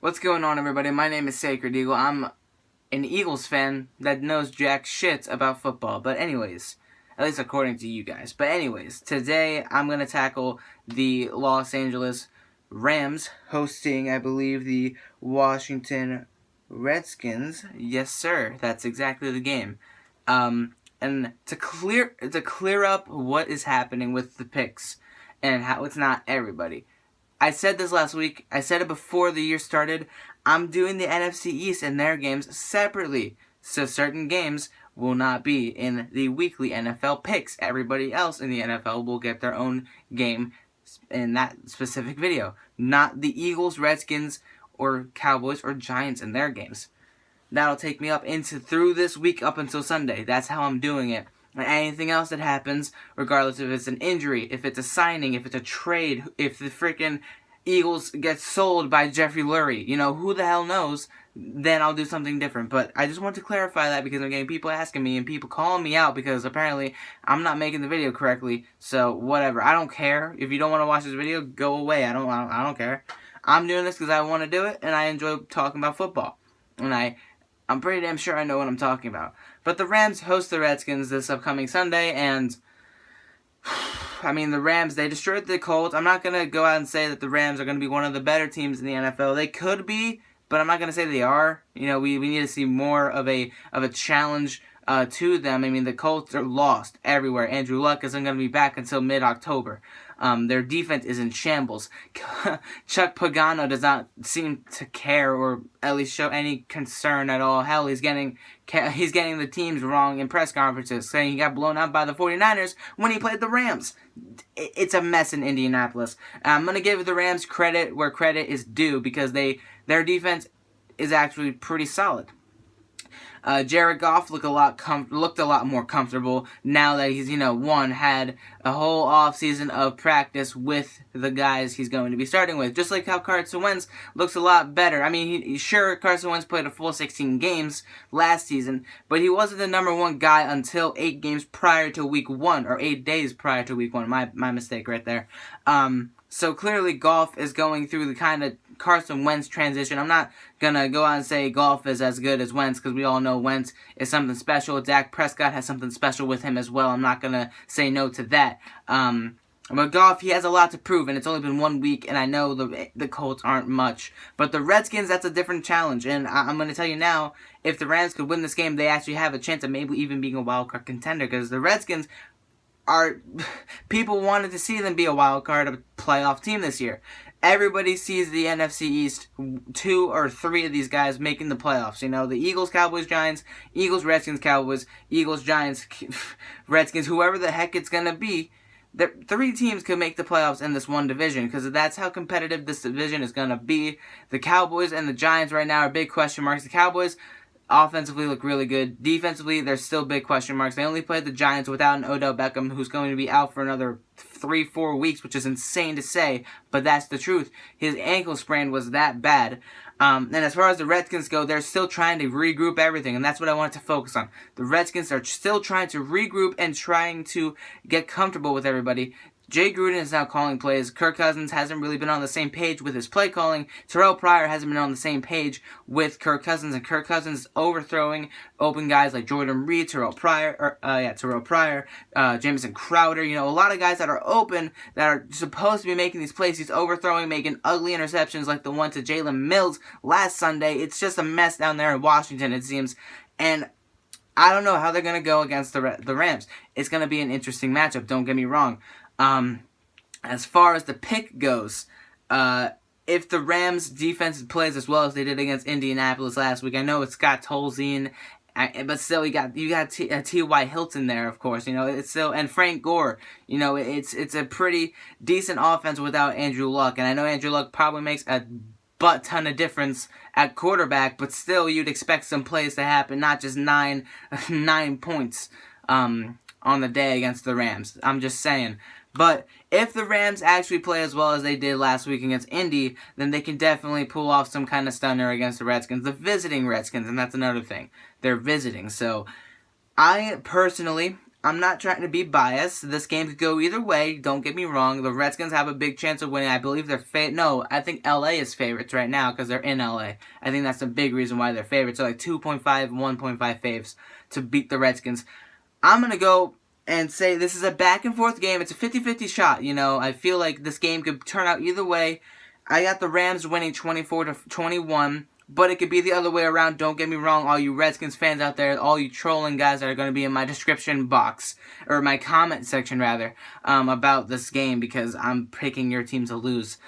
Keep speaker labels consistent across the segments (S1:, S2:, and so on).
S1: What's going on, everybody? My name is Sacred Eagle. I'm an Eagles fan that knows jack shit about football. But anyways, at least according to you guys. But anyways, today I'm going to tackle the Los Angeles Rams hosting, I believe, the Washington Redskins. Yes, sir. That's exactly the game. And to clear up what is happening with the picks and how it's not everybody. I said this last week. I said it before the year started. I'm doing the NFC East and their games separately. So certain games will not be in the weekly NFL picks. Everybody else in the NFL will get their own game in that specific video. Not the Eagles, Redskins, or Cowboys, or Giants in their games. That'll take me through this week up until Sunday. That's how I'm doing it. And anything else that happens, regardless if it's an injury, if it's a signing, if it's a trade, if the freaking Eagles get sold by Jeffrey Lurie, who the hell knows, then I'll do something different. But I just want to clarify that because I'm getting people asking me and people calling me out because apparently I'm not making the video correctly. So whatever. I don't care. If you don't want to watch this video, go away. I don't care. I'm doing this because I want to do it and I enjoy talking about football. And I'm pretty damn sure I know what I'm talking about. But the Rams host the Redskins this upcoming Sunday, and the Rams, they destroyed the Colts. I'm not going to go out and say that the Rams are going to be one of the better teams in the NFL. They could be, but I'm not going to say they are. We need to see more of a challenge to them. The Colts are lost everywhere. Andrew Luck isn't going to be back until mid-October. Their defense is in shambles. Chuck Pagano does not seem to care or at least show any concern at all. Hell, he's getting the teams wrong in press conferences, saying he got blown out by the 49ers when he played the Rams. It's a mess in Indianapolis. I'm going to give the Rams credit where credit is due because their defense is actually pretty solid. Jared Goff looked a lot more comfortable now that he's, had a whole offseason of practice with the guys he's going to be starting with. Just like how Carson Wentz looks a lot better. Sure, Carson Wentz played a full 16 games last season, but he wasn't the number one guy until 8 games prior to week 1, or 8 days prior to week 1. My mistake right there. So clearly Goff is going through the kind of Carson Wentz transition. I'm not going to go out and say Goff is as good as Wentz because we all know Wentz is something special. Dak Prescott has something special with him as well. I'm not going to say no to that. But Goff, he has a lot to prove, and it's only been 1 week, and I know the Colts aren't much. But the Redskins, that's a different challenge, and I'm going to tell you now, if the Rams could win this game, they actually have a chance of maybe even being a wild card contender because the Redskins people wanted to see them be a wild card, a playoff team this year. Everybody sees the NFC East, 2 or 3 of these guys making the playoffs. The Eagles, Cowboys, Giants, Eagles, Redskins, Cowboys, Eagles, Giants, Redskins, whoever the heck it's going to be. 3 teams could make the playoffs in this one division because that's how competitive this division is going to be. The Cowboys and the Giants right now are big question marks. The Cowboys offensively look really good. Defensively, there's still big question marks. They only played the Giants without an Odell Beckham, who's going to be out for another 3-4 weeks, which is insane to say, but that's the truth. His ankle sprain was that bad. And as far as the Redskins go, they're still trying to regroup everything, and that's what I wanted to focus on. The Redskins are still trying to regroup and trying to get comfortable with everybody. Jay Gruden is now calling plays. Kirk Cousins hasn't really been on the same page with his play calling. Terrell Pryor hasn't been on the same page with Kirk Cousins, and Kirk Cousins is overthrowing open guys like Jordan Reed, Terrell Pryor, Jamison Crowder. A lot of guys that are open that are supposed to be making these plays. He's overthrowing, making ugly interceptions like the one to Jalen Mills last Sunday. It's just a mess down there in Washington, it seems, and I don't know how they're going to go against the Rams. It's going to be an interesting matchup, don't get me wrong. As far as the pick goes, if the Rams defense plays as well as they did against Indianapolis last week, I know it's Scott Tolzien, but still you got T.Y. Hilton there, of course. It's still, and Frank Gore. It's a pretty decent offense without Andrew Luck, and I know Andrew Luck probably makes a butt ton of difference at quarterback, but still you'd expect some plays to happen, not just 9 points on the day against the Rams. I'm just saying. But if the Rams actually play as well as they did last week against Indy, then they can definitely pull off some kind of stunner against the Redskins. The visiting Redskins, and that's another thing. They're visiting. So I personally, I'm not trying to be biased. This game could go either way. Don't get me wrong. The Redskins have a big chance of winning. I believe they're no, I think LA is favorites right now because they're in LA. I think that's a big reason why they're favorites. They're like 2.5, 1.5 faves to beat the Redskins. I'm going to go and say this is a back and forth game. It's a 50-50 shot. You know, I feel like this game could turn out either way. I got the Rams winning 24-21. But it could be the other way around. Don't get me wrong, all you Redskins fans out there, all you trolling guys that are going to be in my description box, or my comment section rather, about this game because I'm picking your team to lose.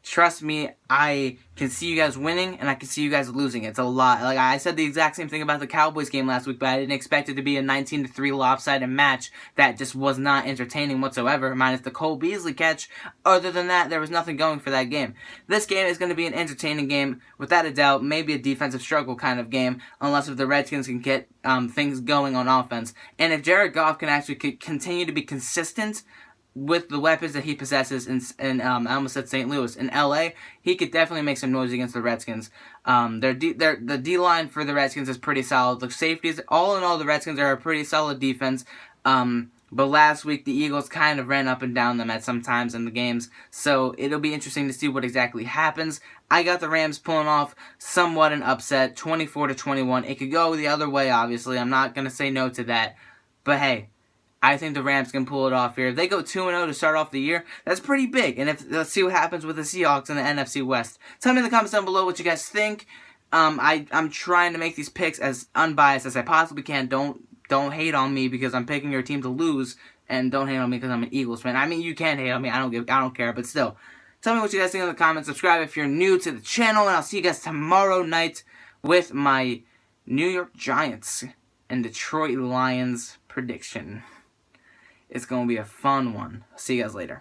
S1: Trust me, I can see you guys winning, and I can see you guys losing. It's a lot. Like, I said the exact same thing about the Cowboys game last week, but I didn't expect it to be a 19-3 lopsided match that just was not entertaining whatsoever, minus the Cole Beasley catch. Other than that, there was nothing going for that game. This game is going to be an entertaining game, without a doubt, maybe a defensive struggle kind of game, unless if the Redskins can get things going on offense. And if Jared Goff can actually continue to be consistent with the weapons that he possesses in I almost said St. Louis, in LA, he could definitely make some noise against the Redskins. The D-line for the Redskins is pretty solid. The safeties, all in all, the Redskins are a pretty solid defense. But last week, the Eagles kind of ran up and down them at some times in the games. So it'll be interesting to see what exactly happens. I got the Rams pulling off somewhat an upset, 24-21. It could go the other way, obviously. I'm not going to say no to that. But hey, I think the Rams can pull it off here. If they go 2-0 to start off the year, that's pretty big. And let's see what happens with the Seahawks in the NFC West. Tell me in the comments down below what you guys think. I'm trying to make these picks as unbiased as I possibly can. Don't hate on me because I'm picking your team to lose, and don't hate on me because I'm an Eagles fan. I mean, you can hate on me. I don't care, but still. Tell me what you guys think in the comments. Subscribe if you're new to the channel, and I'll see you guys tomorrow night with my New York Giants and Detroit Lions prediction. It's going to be a fun one. See you guys later.